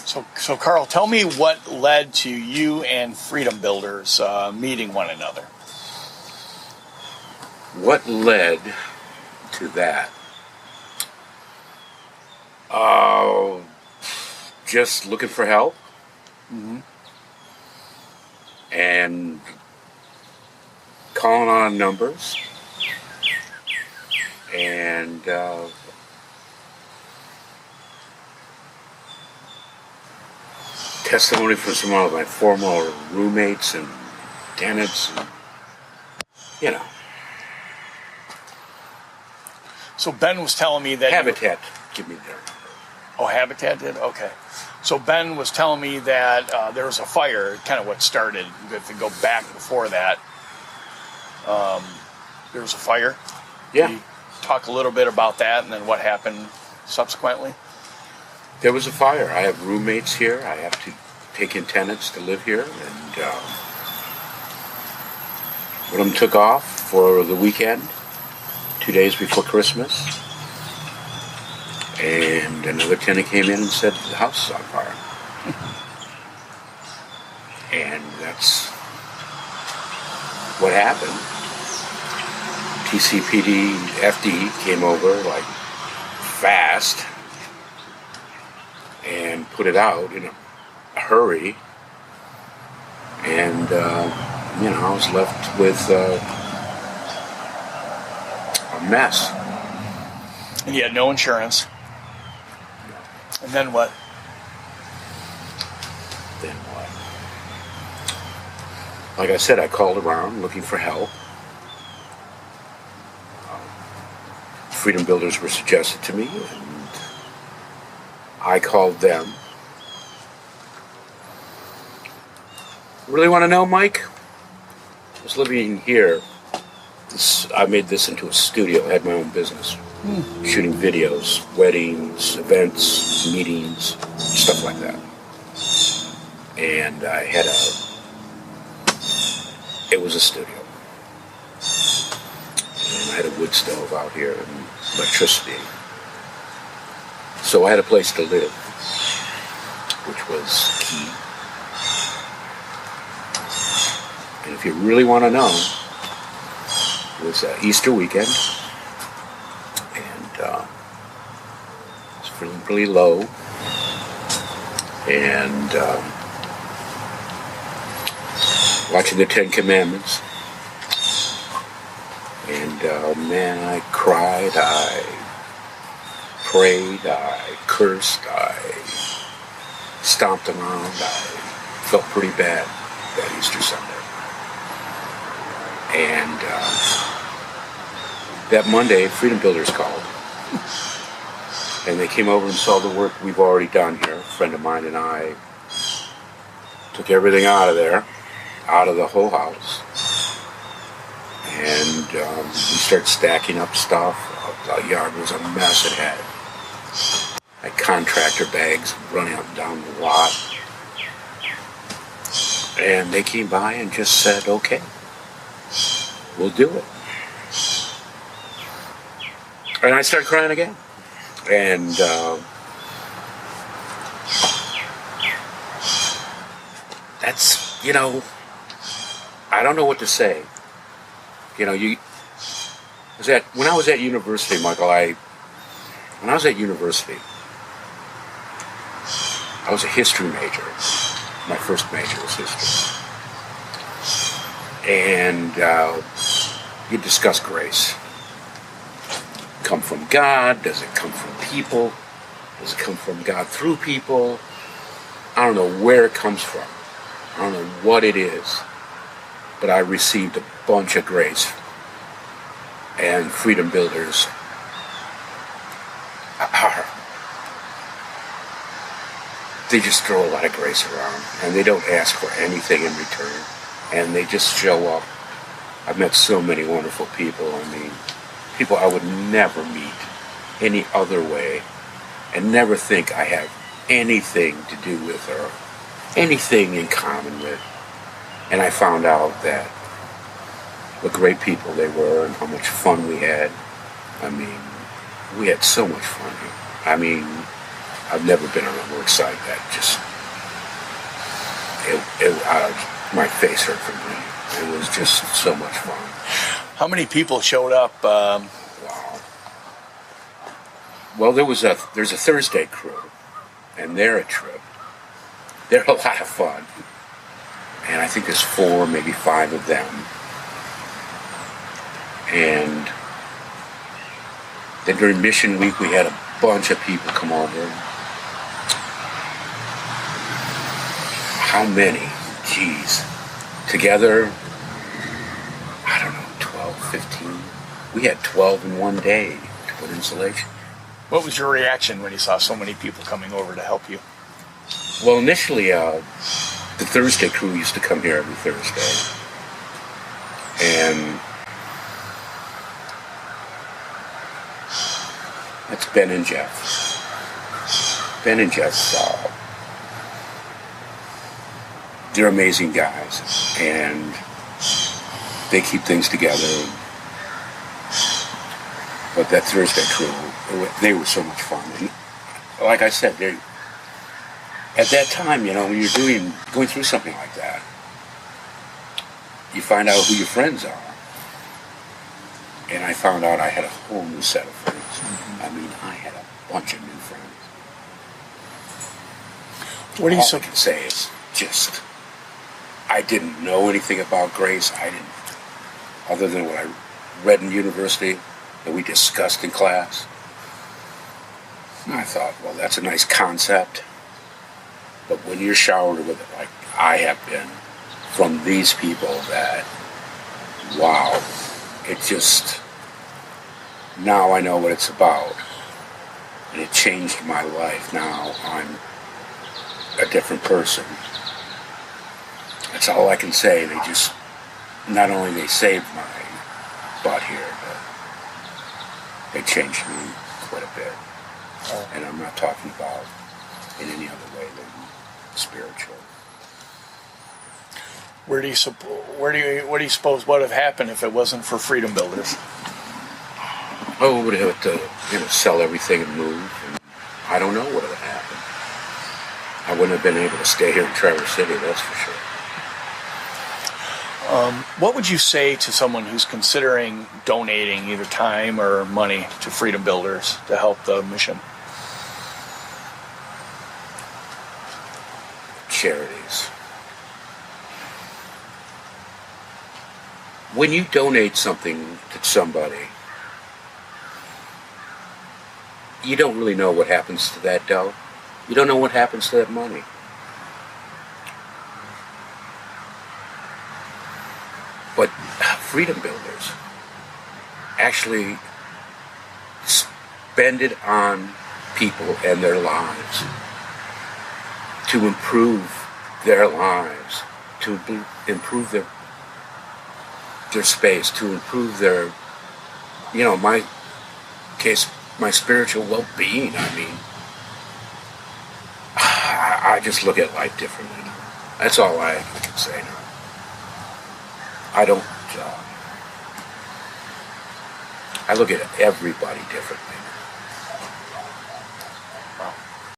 So Carl, tell me what led to you and Freedom Builders meeting one another. What led to that? Just looking for help. Mm-hmm. And calling on numbers. And testimony from some of my former roommates and tenants, and, you know. So Ben was telling me that Habitat, give me their number. Oh, Habitat did? Okay. So Ben was telling me that there was a fire, kind of what started. If you go back before that, there was a fire. Yeah. Can you talk a little bit about that and then what happened subsequently? There was a fire. I have roommates here. I have to take in tenants to live here. And one of them took off for the weekend, 2 days before Christmas. And another tenant came in and said the house is on fire. And that's what happened. TCPD, FD came over like fast and put it out in a hurry. And, I was left with a mess. And you had no insurance. And then what? Then what? Like I said, I called around looking for help. Freedom Builders were suggested to me, and I called them. Really want to know, Mike? I was living here. I made this into a studio. I had my own business. Shooting videos, weddings, events, meetings, stuff like that. And I had it was a studio. And I had a wood stove out here and electricity. So I had a place to live, which was key. And if you really want to know, it was Easter weekend. I was feeling pretty low, and watching the Ten Commandments, and man, I cried, I prayed, I cursed, I stomped around, I felt pretty bad that Easter Sunday. And that Monday, Freedom Builders called. And they came over and saw the work we've already done here. A friend of mine and I took everything out of there, out of the whole house. And we started stacking up stuff. The yard was a mess. It had contractor bags running up and down the lot. And they came by and just said, okay, we'll do it. And I started crying again. And that's, I don't know what to say. When I was at university, Michael, when I was at university, I was a history major. My first major was history. And you discuss grace. Come from God? Does it come from people? Does it come from God through people? I don't know where it comes from. I don't know what it is. But I received a bunch of grace. And Freedom Builders they just throw a lot of grace around. And they don't ask for anything in return. And they just show up. I've met so many wonderful people. People I would never meet any other way and never think I have anything to do with or anything in common with. And I found out that what great people they were and how much fun we had. We had so much fun here. I've never been on a work site that just, my face hurt from running. It was just so much fun. How many people showed up? Wow. Well, there's a Thursday crew, and they're a trip. They're a lot of fun. And I think there's 4, maybe 5 of them. And then during Mission Week, we had a bunch of people come over. How many? Jeez. Together, I don't know, 12, 15. We had 12 in one day to put insulation. What was your reaction when you saw so many people coming over to help you? Well, initially, the Thursday crew used to come here every Thursday. And that's Ben and Jeff. Ben and Jeff, they're amazing guys. And they keep things together. But that Thursday crew, they were so much fun. And like I said, at that time, you know, when you're going through something like that, you find out who your friends are. And I found out I had a whole new set of friends. Mm-hmm. I mean, I had a bunch of new friends. All I can say is just, I didn't know anything about Grace. I didn't, other than what I read in university that we discussed in class. And I thought, well, that's a nice concept. But when you're showered with it, like I have been, from these people, that, wow, it just, now I know what it's about. And it changed my life. Now I'm a different person. That's all I can say. They just, not only they saved my butt here, but they changed me quite a bit. And I'm not talking about in any other way than spiritual. What do you suppose would have happened if it wasn't for Freedom Builders? Oh, we would have to, sell everything and move. And I don't know what would have happened. I wouldn't have been able to stay here in Traverse City, that's for sure. What would you say to someone who's considering donating either time or money to Freedom Builders to help the mission? Charities. When you donate something to somebody, you don't really know what happens to that dough. You don't know what happens to that money. But Freedom Builders actually spend it on people and their lives to improve their lives, to improve their space, to improve their, my case, my spiritual well-being. I mean, I just look at life differently now. That's all I can say now. I look at everybody differently now.